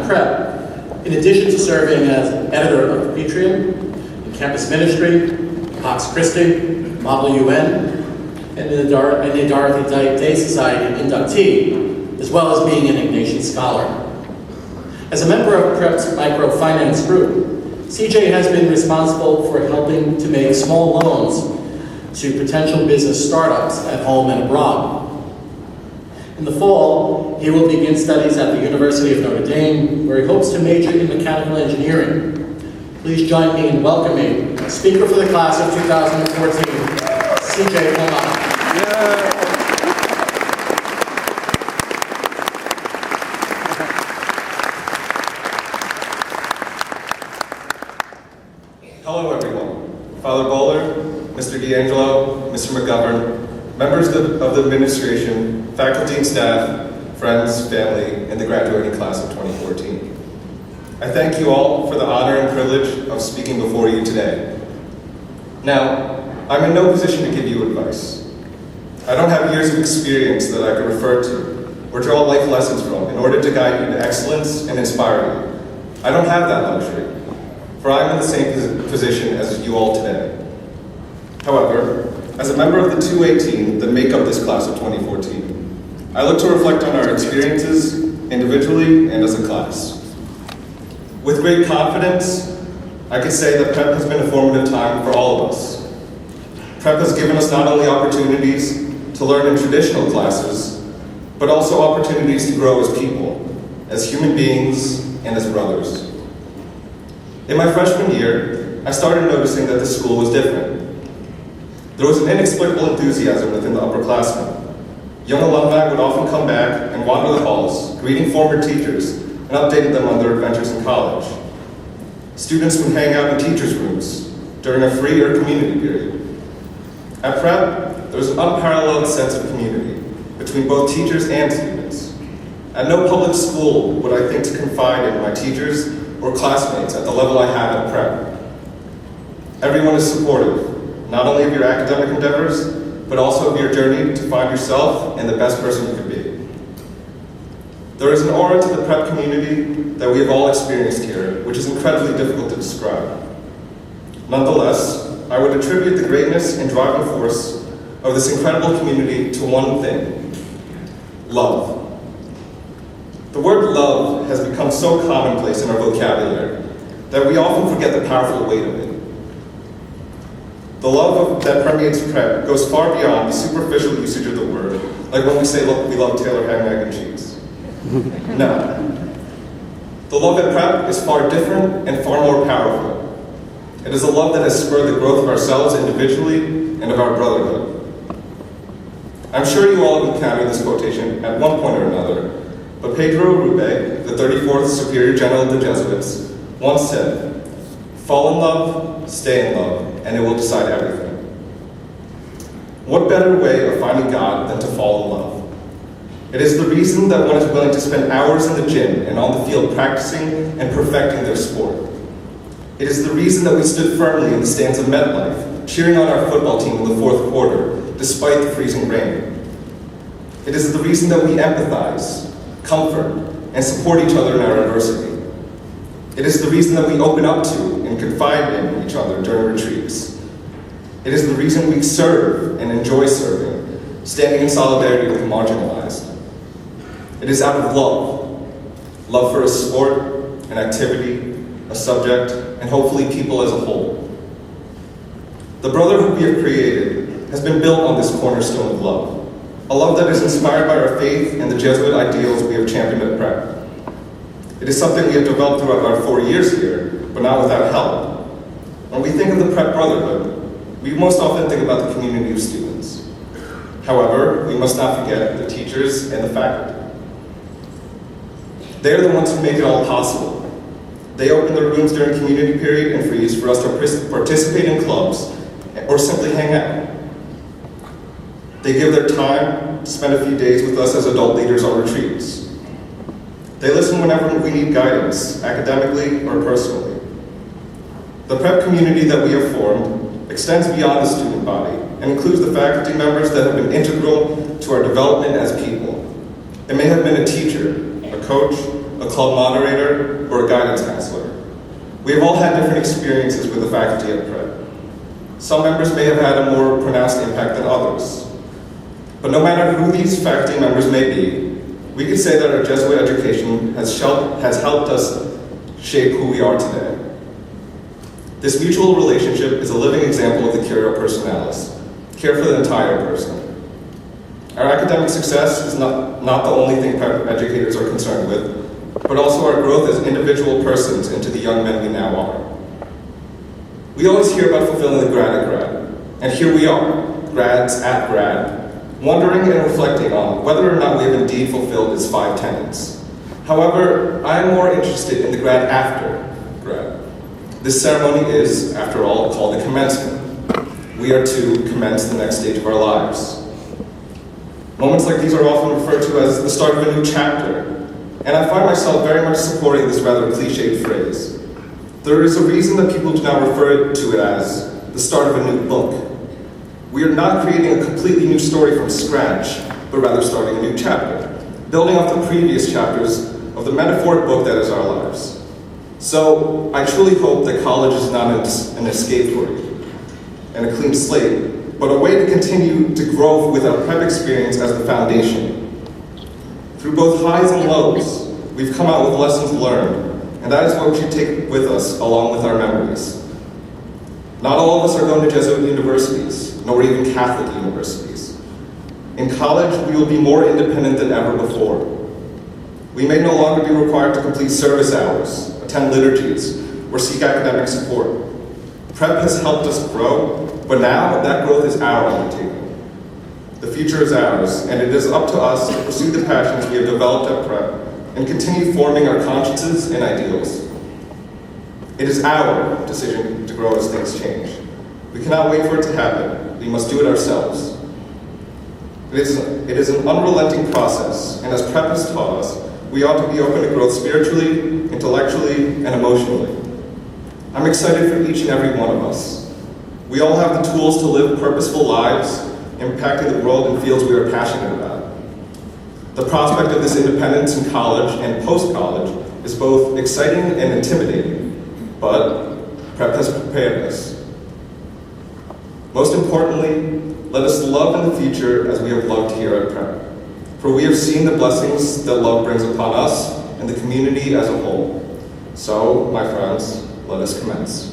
at Prep, in addition to serving as editor of the Patriot, in campus ministry, Pax Christi, Model UN, and in the Dorothy Day Society inductee, as well as being an Ignatian Scholar. As a member of Prep's microfinance group, CJ has been responsible for helping to make small loans to potential business startups at home and abroad. In the fall, he will begin studies at the University of Notre Dame, where he hopes to major in mechanical engineering. Please join me in welcoming speaker for the class of 2014, CJ Pomar. Hello everyone. Father Bowler, Mr. D'Angelo, Mr. McGovern, members of the administration, faculty and staff, friends, family, and the graduating class of 2014. I thank you all for the honor and privilege of speaking before you today. Now, I'm in no position to give you advice. I don't have years of experience that I can refer to or draw life lessons from in order to guide you to excellence and inspire you. I don't have that luxury, for I'm in the same position as you all today. However, as a member of the 218 that make up this class of 2014, I look to reflect on our experiences individually and as a class. With great confidence, I can say that Prep has been a formative time for all of us. Prep has given us not only opportunities to learn in traditional classes, but also opportunities to grow as people, as human beings, and as brothers. In my freshman year, I started noticing that the school was different. There was an inexplicable enthusiasm within the upperclassmen. Young alumni would often come back and wander the halls, greeting former teachers and updating them on their adventures in college. Students would hang out in teachers' rooms during a free or community period. At Prep, there was an unparalleled sense of community between both teachers and students. At no public school would I think to confide in my teachers or classmates at the level I have at Prep. Everyone is supportive, not only of your academic endeavors, but also of your journey to find yourself and the best person you could be. There is an aura to the Prep community that we have all experienced here, which is incredibly difficult to describe. Nonetheless, I would attribute the greatness and driving force of this incredible community to one thing: love. The word love has become so commonplace in our vocabulary that we often forget the powerful weight of it. The love that permeates Prep goes far beyond the superficial usage of the word, like when we say, look, we love Taylor ham, egg, and cheese. No. The love at Prep is far different and far more powerful. It is a love that has spurred the growth of ourselves individually and of our brotherhood. I'm sure you all have encountered this quotation at one point or another, but Pedro Arrupe, the 34th Superior General of the Jesuits, once said, "Fall in love, stay in love, and it will decide everything." What better way of finding God than to fall in love? It is the reason that one is willing to spend hours in the gym and on the field practicing and perfecting their sport. It is the reason that we stood firmly in the stands of MetLife, cheering on our football team in the fourth quarter, despite the freezing rain. It is the reason that we empathize, comfort, and support each other in our adversity. It is the reason that we open up to and confide in each other during retreats. It is the reason we serve and enjoy serving, standing in solidarity with the marginalized. It is out of love for a sport, an activity, a subject, and hopefully people as a whole. The brotherhood we have created has been built on this cornerstone of love, a love that is inspired by our faith and the Jesuit ideals we have championed at Prep. It is something we have developed throughout our 4 years here, but not without help. When we think of the Prep brotherhood, we most often think about the community of students. However, we must not forget the teachers and the faculty. They are the ones who make it all possible. They open their rooms during community period and freeze for us to participate in clubs or simply hang out. They give their time to spend a few days with us as adult leaders on retreats. They listen whenever we need guidance, academically or personally. The Prep community that we have formed extends beyond the student body and includes the faculty members that have been integral to our development as people. It may have been a teacher, a coach, a club moderator, or a guidance counselor. We have all had different experiences with the faculty at Pratt. Some members may have had a more pronounced impact than others. But no matter who these faculty members may be, we could say that our Jesuit education has helped us shape who we are today. This mutual relationship is a living example of the Cura Personalis, care for the entire person. Our academic success is not the only thing prep educators are concerned with, but also our growth as individual persons into the young men we now are. We always hear about fulfilling the grad at grad, and here we are, grads at grad, wondering and reflecting on whether or not we have indeed fulfilled its 5 tenets. However, I am more interested in the grad after grad. This ceremony is, after all, called the commencement. We are to commence the next stage of our lives. Moments like these are often referred to as the start of a new chapter, and I find myself very much supporting this rather cliched phrase. There is a reason that people do not refer to it as the start of a new book. We are not creating a completely new story from scratch, but rather starting a new chapter, building off the previous chapters of the metaphoric book that is our lives. So I truly hope that college is not an escape for you and a clean slate, but a way to continue to grow with our prep experience as the foundation. Through both highs and lows, we've come out with lessons learned, and that is what we should take with us along with our memories. Not all of us are going to Jesuit universities, nor even Catholic universities. In college, we will be more independent than ever before. We may no longer be required to complete service hours, attend liturgies, or seek academic support. Prep has helped us grow, but now that growth is our undertaking. The future is ours, and it is up to us to pursue the passions we have developed at Prep and continue forming our consciences and ideals. It is our decision to grow as things change. We cannot wait for it to happen. We must do it ourselves. It is an unrelenting process, and as Prep has taught us, we ought to be open to growth spiritually, intellectually, and emotionally. I'm excited for each and every one of us. We all have the tools to live purposeful lives, impacting the world in fields we are passionate about. The prospect of this independence in college and post-college is both exciting and intimidating, but Prep has prepared us. Most importantly, let us love in the future as we have loved here at Prep, for we have seen the blessings that love brings upon us and the community as a whole. So, my friends, let us commence.